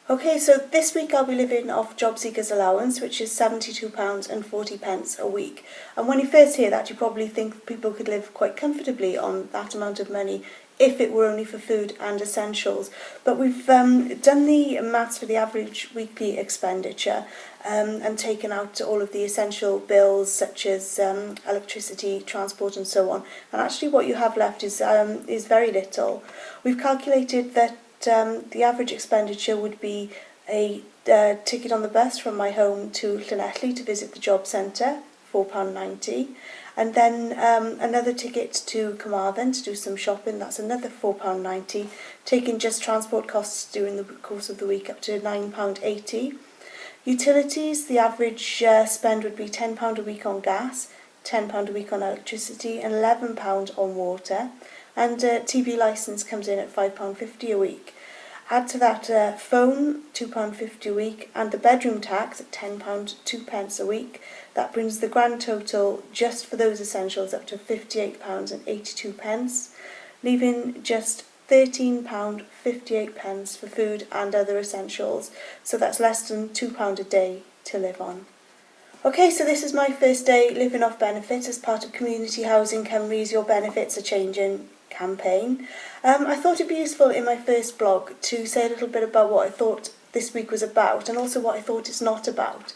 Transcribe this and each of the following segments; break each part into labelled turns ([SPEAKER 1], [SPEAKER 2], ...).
[SPEAKER 1] Okay, so this week I'll be living off job seekers allowance, which is £72.40 a week. And when you first hear that, you probably think people could live quite comfortably on that amount of money if it were only for food and essentials. But we've done the maths for the average weekly expenditure and taken out all of the essential bills such as electricity, transport and so on. And actually what you have left is very little. We've calculated that the average expenditure would be a ticket on the bus from my home to Llanelli to visit the job centre, £4.90, and then another ticket to Carmarthen to do some shopping, that's another £4.90, taking just transport costs during the course of the week up to £9.80. Utilities, the average spend would be £10 a week on gas, £10 a week on electricity and £11 on water. And TV licence comes in at £5.50 a week. Add to that phone, £2.50 a week, and the bedroom tax at £10, 2 pence a week. That brings the grand total just for those essentials up to £58.82, leaving just £13.58 for food and other essentials. So that's less than £2 a day to live on. Okay, so this is my first day living off benefits as part of Community Housing Cymru's Your Benefits Are Changing campaign. I thought it'd be useful in my first blog to say a little bit about what I thought this week was about and also what I thought it's not about.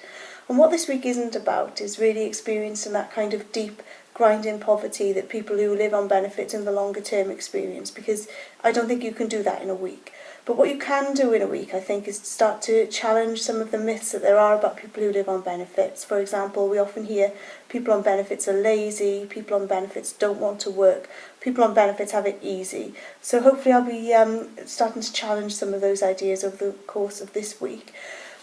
[SPEAKER 1] And what this week isn't about is really experiencing that kind of deep grinding poverty that people who live on benefits in the longer term experience, because I don't think you can do that in a week. But what you can do in a week, I think, is to start to challenge some of the myths that there are about people who live on benefits. For example, we often hear people on benefits are lazy, people on benefits don't want to work, people on benefits have it easy. So hopefully I'll be starting to challenge some of those ideas over the course of this week.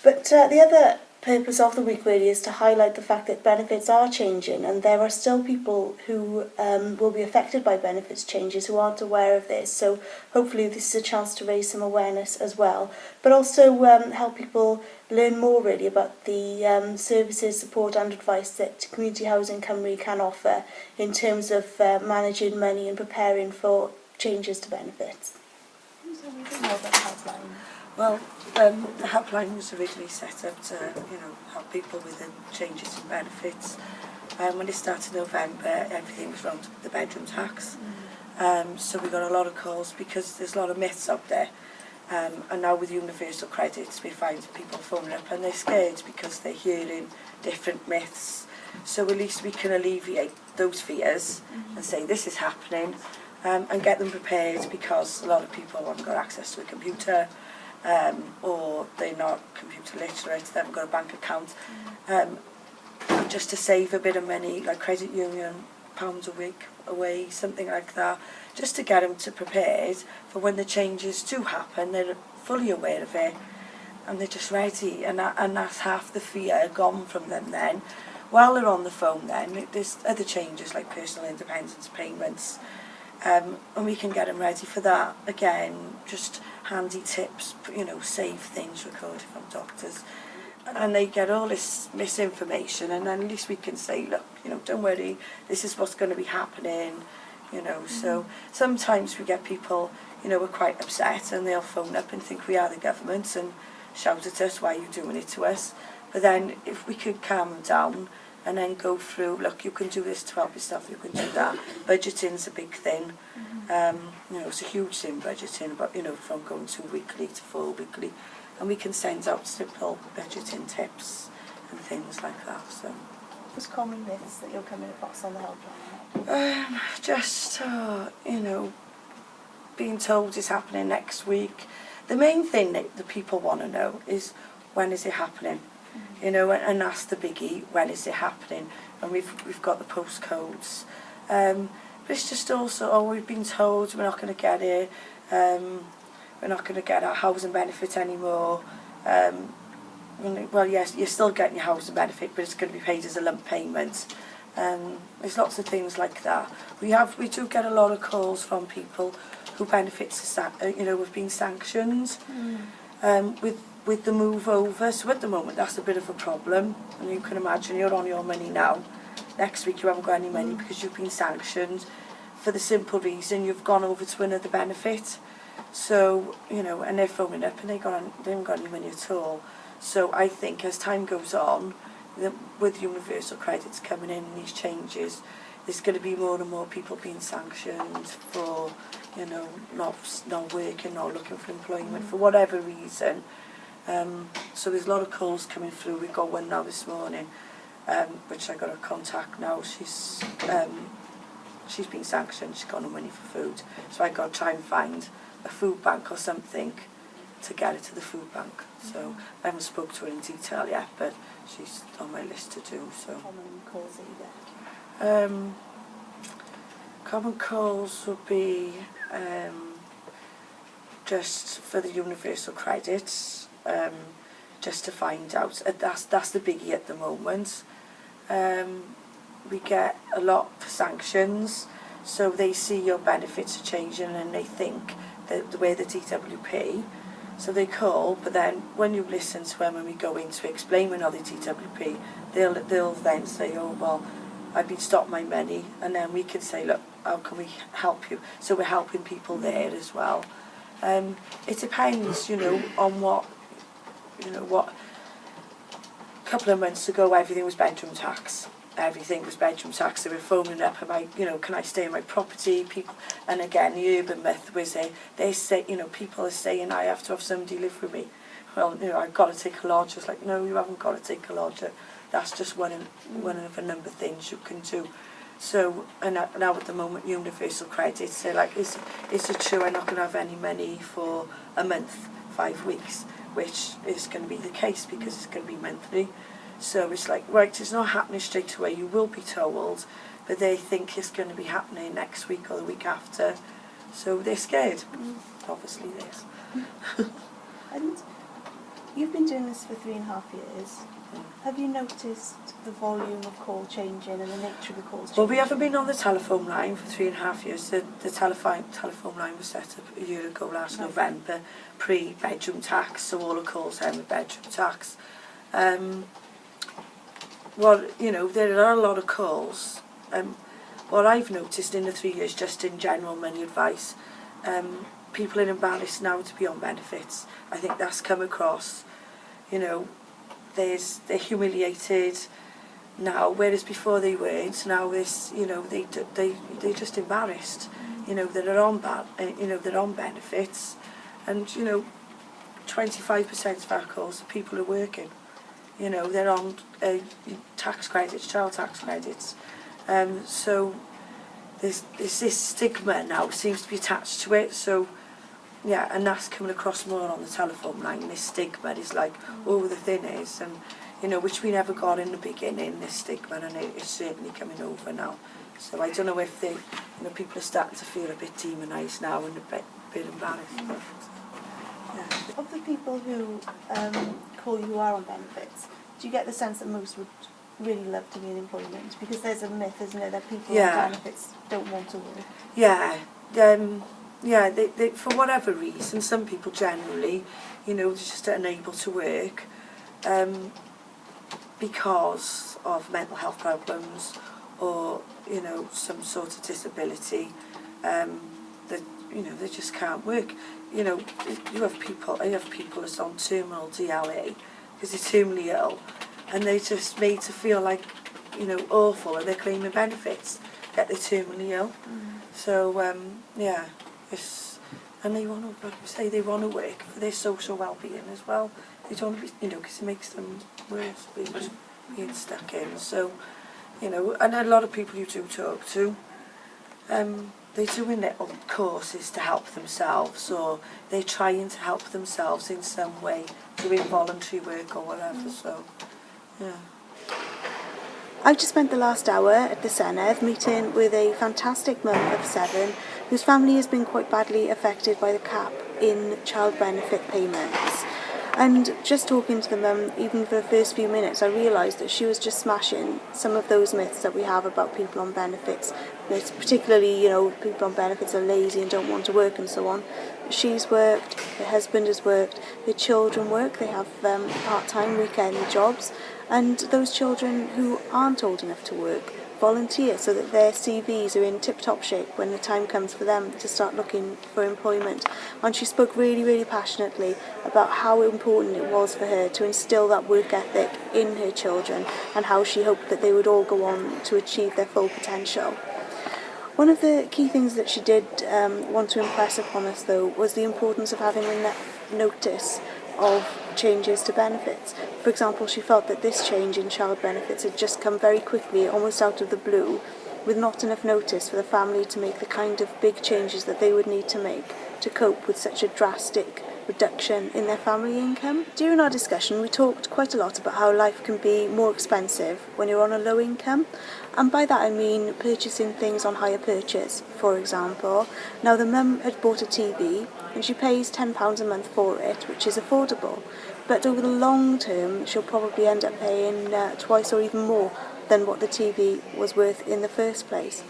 [SPEAKER 1] But the other purpose of the week really is to highlight the fact that benefits are changing, and there are still people who will be affected by benefits changes who aren't aware of this. So hopefully this is a chance to raise some awareness as well, but also help people learn more really about the services, support and advice that Community Housing Cymru can offer in terms of managing money and preparing for changes to benefits.
[SPEAKER 2] So we don't know about the helpline. Well, the helpline was originally set up to, help people with the changes in benefits. When it started in November, everything was around the bedroom tax. So we got a lot of calls because there's a lot of myths out there. And now with universal credits, we find people phoning up and they're scared because they're hearing different myths. So at least we can alleviate those fears and say this is happening and get them prepared, because a lot of people haven't got access to a computer. Or they're not computer literate, they haven't got a bank account. Just to save a bit of money, like credit union, £1 a week away, something like that, just to get them to prepared for when the changes do happen. They're fully aware of it and they're just ready, and that's half the fear gone from them then. While they're on the phone then, there's other changes like personal independence payments, and we can get them ready for that. Again, just handy tips, save things recorded from doctors, and they get all this misinformation, and then at least we can say, look, don't worry, this is what's going to be happening, So sometimes we get people, are quite upset, and they'll phone up and think we are the government and shout at us, why are you doing it to us? But then if we could calm them down and then go through, look, you can do this to help yourself, you can do that. Budgeting's a big thing. It's a huge thing, budgeting, but from going to weekly to full weekly, and we can send out simple budgeting tips and things like that. So,
[SPEAKER 1] What's common myths that you're coming across on the helpline?
[SPEAKER 2] Being told it's happening next week. The main thing that the people want to know is, when is it happening? And that's the biggie. When is it happening? And we've got the postcodes. But it's just also, we've been told we're not going to get it. We're not going to get our housing benefit anymore. Well, yes, you're still getting your housing benefit, but it's going to be paid as a lump payment. There's lots of things like that. We do get a lot of calls from people who benefits, have been sanctioned. With the move over. So at the moment that's a bit of a problem, and you can imagine you're on your money now. Next week you haven't got any money because you've been sanctioned for the simple reason you've gone over to another benefit. So, you know, and they're phoning up and they haven't got any money at all. So I think as time goes on, with universal credits coming in and these changes, there's going to be more and more people being sanctioned for, you know, not working, not looking for employment for whatever reason. So there's a lot of calls coming through. We got one now this morning, which I got a contact now. She's been sanctioned. She's got no money for food. So I got to try and find a food bank or something to get her to the food bank. So I haven't spoke to her in detail yet, but she's on my list to do. So
[SPEAKER 1] Common calls either.
[SPEAKER 2] Common calls would be just for the universal credits, just to find out. That's the biggie at the moment. We get a lot for sanctions, so they see your benefits are changing and they think that the way the DWP, so they call, but then when you listen to them and we go into explaining all the DWP, they'll then say, oh well, I've been stopped my money, and then we can say, look, how can we help you? So we're helping people there as well. It depends, you know, on what, you know, what. A couple of months ago, everything was bedroom tax. Everything was bedroom tax. They were phoning up about, you know, can I stay in my property? People, and again, the urban myth was they say, you know, people are saying I have to have somebody live with me. Well, you know, I've got to take a lodger. It's like, no, you haven't got to take a lodger. That's just one of a number of things you can do. So, and now at the moment, universal credits, they're like, is it true I'm not going to have any money for a month, 5 weeks, which is going to be the case because it's going to be monthly. So it's like, right, it's not happening straight away, you will be told, but they think it's going to be happening next week or the week after. So they're scared, obviously this.
[SPEAKER 1] And you've been doing this for 3.5 years. Have you noticed the volume of call changing and the nature of the calls changing?
[SPEAKER 2] Well, we haven't been on the telephone line for 3.5 years. The telephone line was set up a year ago last November, pre-bedroom tax, so all the calls then with bedroom tax. Well, you know, there are a lot of calls. What I've noticed in the 3 years, just in general money advice, people are embarrassed now to be on benefits. I think that's come across, you know, they're humiliated now, whereas before they weren't. Now this, you know, they're just embarrassed, you know, that are on they're on benefits, and you know, 25% of our calls are people who are working. You know, they're on tax credits, child tax credits. So there's this stigma now seems to be attached to it. So yeah, and that's coming across more on the telephone line. This stigma is like, oh, the thing is, and you know, which we never got in the beginning. This stigma, and it's certainly coming over now. So I don't know if you know, people are starting to feel a bit demonised now and a bit embarrassed. But, yeah.
[SPEAKER 1] Of the people who call you who are on benefits, do you get the sense that most would really love to be in employment? Because there's a myth, isn't it, that people on benefits don't want to work?
[SPEAKER 2] Yeah. Yeah, they for whatever reason, some people generally, you know, they're just unable to work because of mental health problems or, you know, some sort of disability, that, you know, they just can't work. You know, I have people that's on terminal DLA because they're terminally ill, and they're just made to feel like, you know, awful, and they're claiming benefits that they're terminally ill. So, yeah. And they want to, like you say, they want to work for their social well-being as well. They don't want to be, you know, because it makes them worse being stuck in. So, you know, and a lot of people you do talk to, they're doing little courses to help themselves, or they're trying to help themselves in some way, doing voluntary work or whatever. So, yeah.
[SPEAKER 1] I've just spent the last hour at the Senedd meeting with a fantastic mum of 7 whose family has been quite badly affected by the cap in child benefit payments. And just talking to the mum, even for the first few minutes, I realised that she was just smashing some of those myths that we have about people on benefits. It's particularly, you know, people on benefits are lazy and don't want to work and so on. She's worked, her husband has worked, their children work, they have part-time weekend jobs, and those children who aren't old enough to work volunteer so that their CVs are in tip-top shape when the time comes for them to start looking for employment. And she spoke really, really passionately about how important it was for her to instill that work ethic in her children and how she hoped that they would all go on to achieve their full potential. One of the key things that she did want to impress upon us, though, was the importance of having enough notice of changes to benefits. For example, she felt that this change in child benefits had just come very quickly, almost out of the blue, with not enough notice for the family to make the kind of big changes that they would need to make to cope with such a drastic reduction in their family income. During our discussion, we talked quite a lot about how life can be more expensive when you're on a low income, and by that I mean purchasing things on hire purchase, for example. Now, the mum had bought a TV and she pays £10 a month for it, which is affordable, but over the long term she'll probably end up paying twice or even more than what the TV was worth in the first place.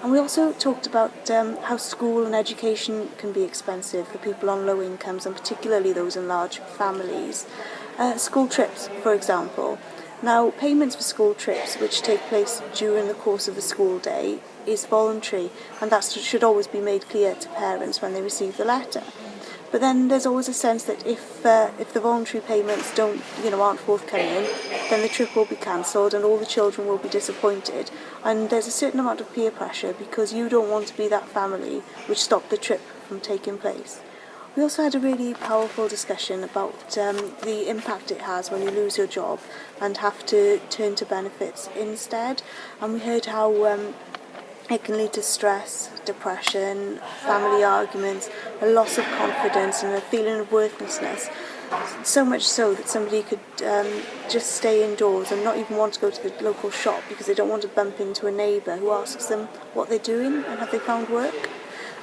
[SPEAKER 1] And we also talked about how school and education can be expensive for people on low incomes, and particularly those in large families. School trips, for example. Now, payments for school trips, which take place during the course of the school day, is voluntary, and that should always be made clear to parents when they receive the letter. But then there's always a sense that if the voluntary payments aren't forthcoming, then the trip will be cancelled and all the children will be disappointed. And there's a certain amount of peer pressure because you don't want to be that family which stopped the trip from taking place. We also had a really powerful discussion about the impact it has when you lose your job and have to turn to benefits instead. And we heard how it can lead to stress, depression, family arguments, a loss of confidence and a feeling of worthlessness. So much so that somebody could just stay indoors and not even want to go to the local shop because they don't want to bump into a neighbour who asks them what they're doing and have they found work.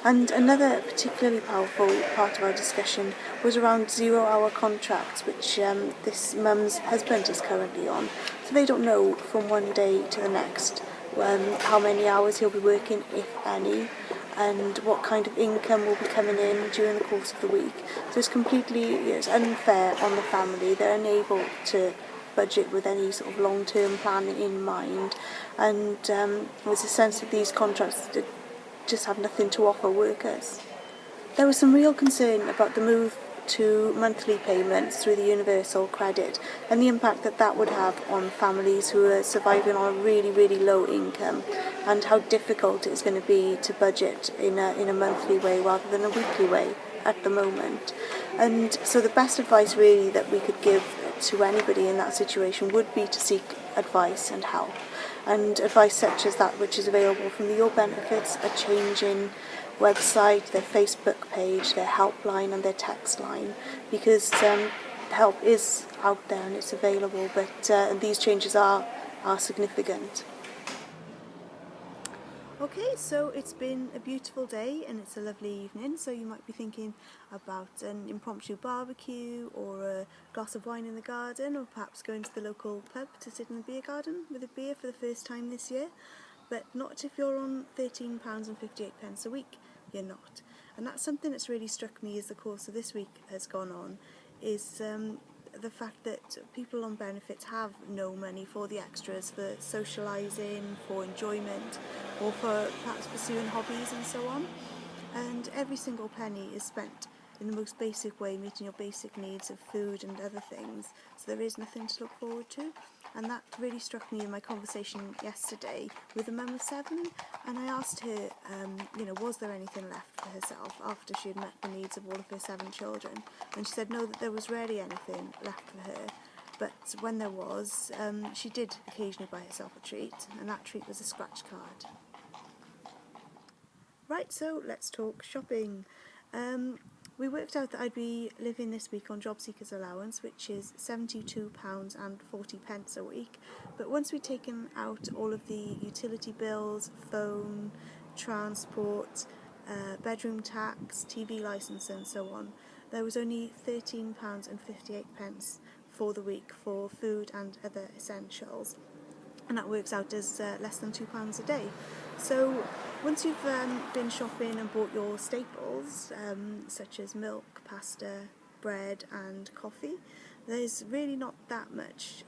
[SPEAKER 1] And another particularly powerful part of our discussion was around 0-hour contracts, which this mum's husband is currently on. So they don't know from one day to the next how many hours he'll be working, if any, and what kind of income will be coming in during the course of the week. So it's unfair on the family. They're unable to budget with any sort of long-term plan in mind, and there's a sense that these contracts just have nothing to offer workers. There was some real concern about the move to monthly payments through the universal credit and the impact that would have on families who are surviving on a really, really low income, and how difficult it's going to be to budget in a monthly way rather than a weekly way at the moment. And so the best advice really that we could give to anybody in that situation would be to seek advice and help, and advice such as that which is available from the Your Benefits, a change in website, their Facebook page, their helpline and their text line, because help is out there and it's available, but these changes are significant. Okay, so it's been a beautiful day and it's a lovely evening, so you might be thinking about an impromptu barbecue or a glass of wine in the garden, or perhaps going to the local pub to sit in the beer garden with a beer for the first time this year. But not if you're on £13.58 a week, you're not. And that's something that's really struck me as the course of this week has gone on, is the fact that people on benefits have no money for the extras, for socialising, for enjoyment, or for perhaps pursuing hobbies and so on. And every single penny is spent in the most basic way, meeting your basic needs of food and other things, so there is nothing to look forward to. And that really struck me in my conversation yesterday with a mum of 7, and I asked her, was there anything left for herself after she had met the needs of all of her 7 children, and she said no, that there was rarely anything left for her, but when there was, she did occasionally buy herself a treat, and that treat was a scratch card. Right, so let's talk shopping. We worked out that I'd be living this week on job seekers allowance, which is £72.40 a week, but once we'd taken out all of the utility bills, phone, transport, bedroom tax, TV licence and so on, there was only £13.58 for the week for food and other essentials, and that works out as less than £2 a day. So once you've been shopping and bought your staples, such as milk, pasta, bread and coffee, there's really not that much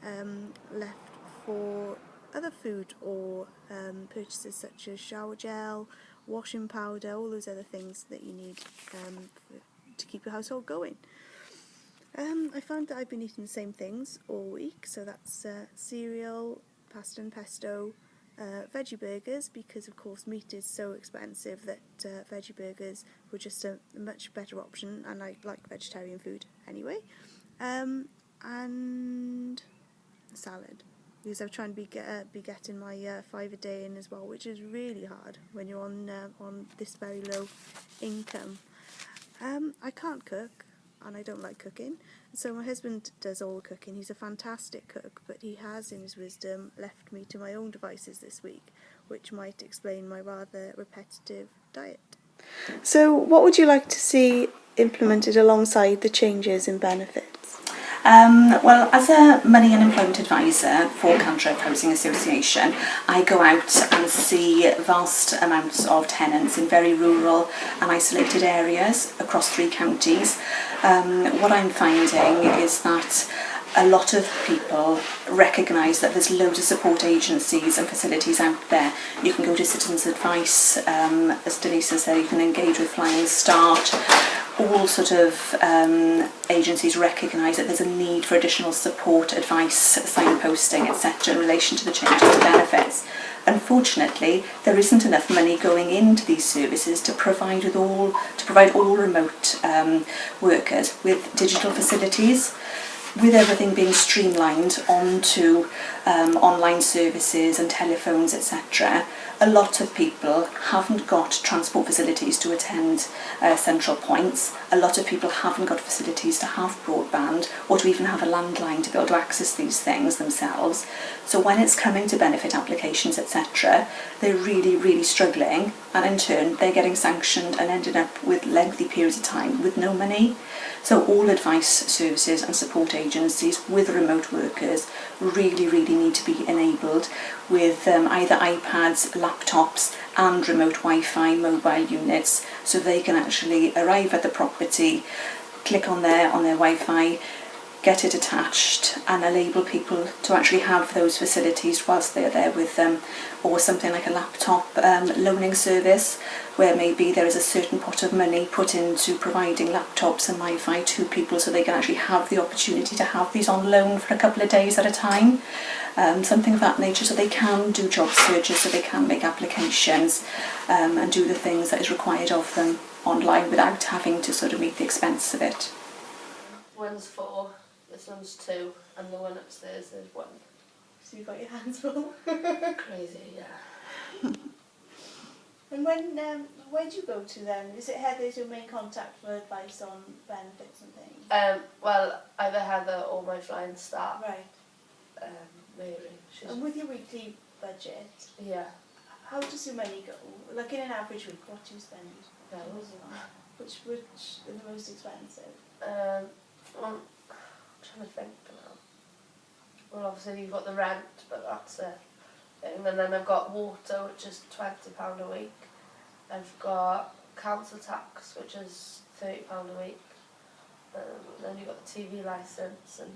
[SPEAKER 1] left for other food or purchases such as shower gel, washing powder, all those other things that you need to keep your household going. I found that I've been eating the same things all week, so that's cereal, pasta and pesto, veggie burgers, because of course meat is so expensive that veggie burgers were just a much better option, and I like vegetarian food anyway, and salad, because I'm trying to be getting my 5 a day in as well, which is really hard when you're on this very low income. I can't cook, and I don't like cooking, so my husband does all the cooking. He's a fantastic cook, but he has, in his wisdom, left me to my own devices this week, which might explain my rather repetitive diet. So what would you like to see implemented alongside the changes in benefits?
[SPEAKER 3] Well, as a money and employment advisor for Cantref Housing Association, I go out and see vast amounts of tenants in very rural and isolated areas across 3 counties. What I'm finding is that a lot of people recognise that there's loads of support agencies and facilities out there. You can go to Citizens Advice, as Denise has said, you can engage with Flying Start. All sort of agencies recognise that there's a need for additional support, advice, signposting, etc. in relation to the changes to benefits. Unfortunately, there isn't enough money going into these services to provide all remote workers with digital facilities. With everything being streamlined onto online services and telephones, etc., a lot of people haven't got transport facilities to attend central points. A lot of people haven't got facilities to have broadband or to even have a landline to be able to access these things themselves. So when it's coming to benefit applications, etc., they're really, really struggling, and in turn they're getting sanctioned and ending up with lengthy periods of time with no money. So all advice services and support agencies with remote workers really, really need to be enabled with either iPads, laptops and remote Wi-Fi mobile units, so they can actually arrive at the property, click on their Wi-Fi, get it attached and enable people to actually have those facilities whilst they're there with them, or something like a laptop loaning service where maybe there is a certain pot of money put into providing laptops and Wi-Fi to people so they can actually have the opportunity to have these on loan for a couple of days at a time, something of that nature, so they can do job searches, so they can make applications and do the things that is required of them online without having to sort of meet the expense of it.
[SPEAKER 4] One's 4, this one's 2, and the one upstairs is 1.
[SPEAKER 1] So you've got your hands full.
[SPEAKER 4] Crazy, yeah.
[SPEAKER 1] And where do you go to then? Is it Heather's your main contact for advice on benefits and things?
[SPEAKER 4] Well, either Heather or my Flying Start.
[SPEAKER 1] Right.
[SPEAKER 4] Mary.
[SPEAKER 1] And with your weekly budget,
[SPEAKER 4] Yeah.
[SPEAKER 1] how does your money go? Like in an average week, what do you spend? Which are the most expensive?
[SPEAKER 4] Well, I'm trying to think now. Well, obviously you've got the rent, but that's a thing. And then I've got water, which is £20 a week. I've got council tax, which is £30 a week. Then you've got the TV licence and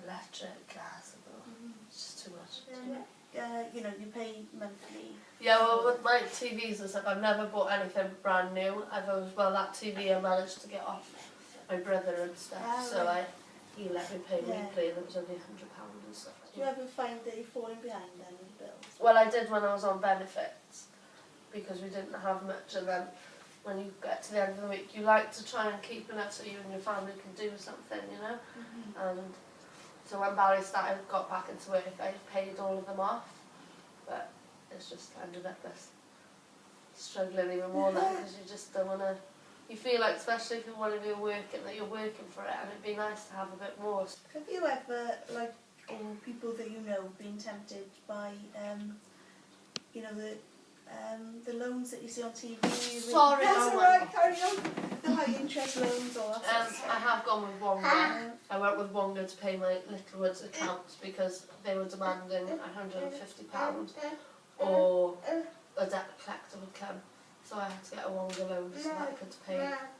[SPEAKER 4] electric, gas, and it's just too much.
[SPEAKER 1] You pay monthly.
[SPEAKER 4] Yeah, well, with my TVs and stuff, I've never bought anything brand new. I've always, that TV I managed to get off my brother and stuff, so he let me pay weekly, and it was only £100 and stuff.
[SPEAKER 1] Do you ever find that you're falling behind then with bills?
[SPEAKER 4] Well, I did when I was on benefits, because we didn't have much, and then when you get to the end of the week, you like to try and keep enough so you and your family can do something, you know? And so when Barry got back into work, I paid all of them off, but it's just ended up this struggling even more now, because you just don't want to. You feel like, especially if you're one of you working, that you're working for it, and it'd be nice to have a bit more.
[SPEAKER 1] Have you ever, or people that you know, been tempted by, the loans that you see on TV?
[SPEAKER 4] Sorry,
[SPEAKER 1] that's
[SPEAKER 4] oh
[SPEAKER 1] alright, carry on. The high interest loans, all that stuff.
[SPEAKER 4] I have gone with Wonga. I went with Wonga to pay my Littlewoods accounts because they were demanding £150 or a debt collector would come. So I had to get a Wonga loan so that I could pay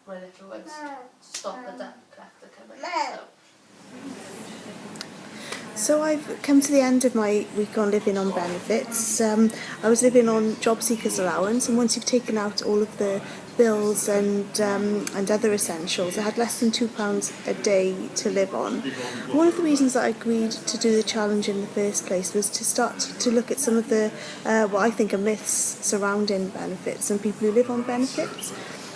[SPEAKER 4] my Littlewoods to stop the debt collector coming. So.
[SPEAKER 1] So I've come to the end of my week on living on benefits. I was living on job seekers allowance, and once you've taken out all of the bills and other essentials, I had less than £2 a day to live on. One of the reasons that I agreed to do the challenge in the first place was to start to look at some of the what I think are myths surrounding benefits and people who live on benefits.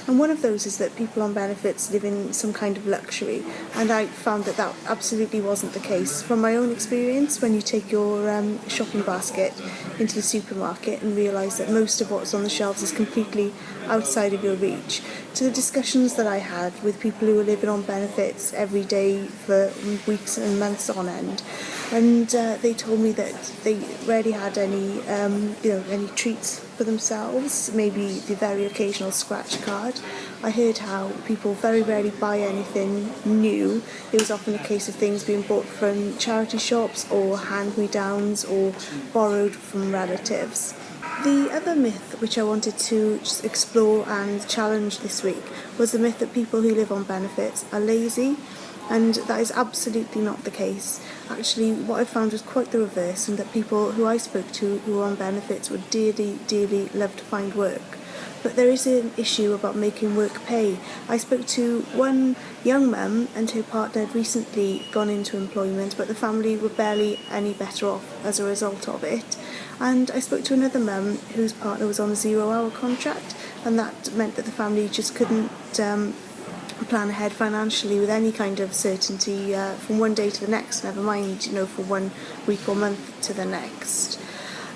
[SPEAKER 1] And one of those is that people on benefits live in some kind of luxury, and I found that that absolutely wasn't the case. From my own experience, when you take your shopping basket into the supermarket and realise that most of what's on the shelves is completely outside of your reach, to the discussions that I had with people who were living on benefits every day for weeks and months on end, and they told me that they rarely had any treats for themselves, maybe the very occasional scratch card. I heard how people very rarely buy anything new. It was often a case of things being bought from charity shops or hand-me-downs or borrowed from relatives. The other myth which I wanted to just explore and challenge this week was the myth that people who live on benefits are lazy. And that is absolutely not the case. Actually, what I found was quite the reverse, and that people who I spoke to who were on benefits would dearly, dearly love to find work. But there is an issue about making work pay. I spoke to one young mum, and her partner had recently gone into employment, but the family were barely any better off as a result of it. And I spoke to another mum whose partner was on a 0-hour contract, and that meant that the family just couldn't plan ahead financially with any kind of certainty from one day to the next, never mind, for 1 week or month to the next.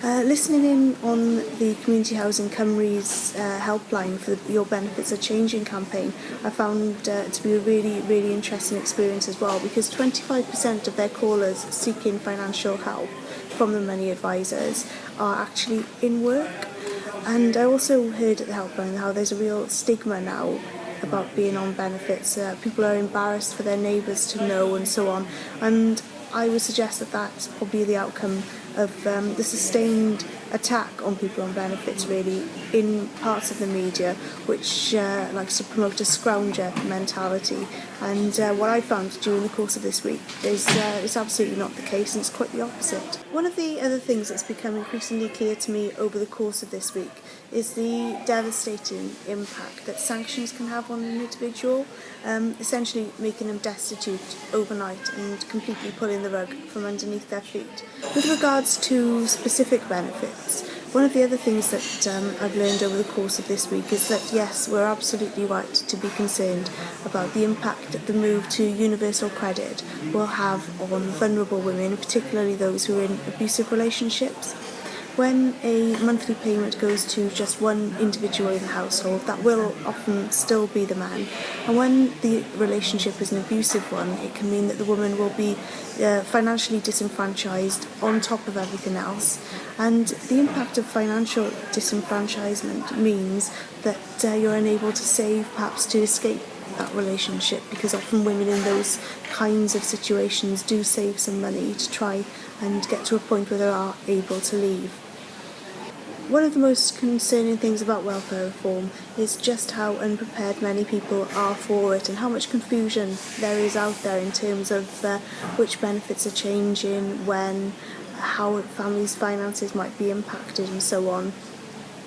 [SPEAKER 1] Listening in on the Community Housing Cymru's helpline for the Your Benefits Are Changing campaign, I found to be a really, really interesting experience as well, because 25% of their callers seeking financial help from the money advisors are actually in work. And I also heard at the helpline how there's a real stigma now about being on benefits. People are embarrassed for their neighbours to know and so on, and I would suggest that that's probably the outcome of the sustained attack on people on benefits, really, in parts of the media which likes to promote a scrounger mentality. And what I found during the course of this week is it's absolutely not the case, and it's quite the opposite. One of the other things that's become increasingly clear to me over the course of this week is the devastating impact that sanctions can have on an individual, essentially making them destitute overnight and completely pulling the rug from underneath their feet. With regards to specific benefits, one of the other things that I've learned over the course of this week is that, yes, we're absolutely right to be concerned about the impact that the move to universal credit will have on vulnerable women, particularly those who are in abusive relationships. When a monthly payment goes to just one individual in the household, that will often still be the man. And when the relationship is an abusive one, it can mean that the woman will be financially disenfranchised on top of everything else. And the impact of financial disenfranchisement means that you're unable to save, perhaps to escape that relationship, because often women in those kinds of situations do save some money to try and get to a point where they are able to leave. One of the most concerning things about welfare reform is just how unprepared many people are for it, and how much confusion there is out there in terms of which benefits are changing, when, how families' finances might be impacted and so on.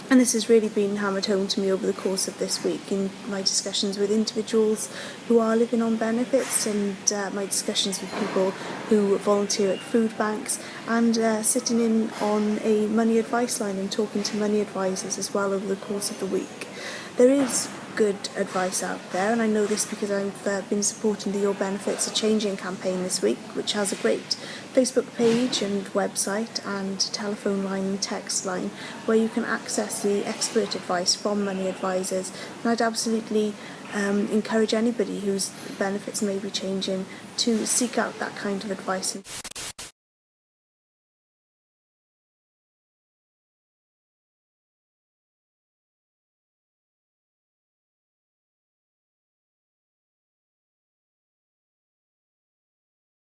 [SPEAKER 1] And this has really been hammered home to me over the course of this week in my discussions with individuals who are living on benefits, and my discussions with people who volunteer at food banks, and sitting in on a money advice line and talking to money advisors as well over the course of the week. There is good advice out there, and I know this because I've been supporting the Your Benefits Are Changing campaign this week, which has a great Facebook page and website and telephone line and text line where you can access the expert advice from money advisors. And I'd absolutely encourage anybody whose benefits may be changing to seek out that kind of advice.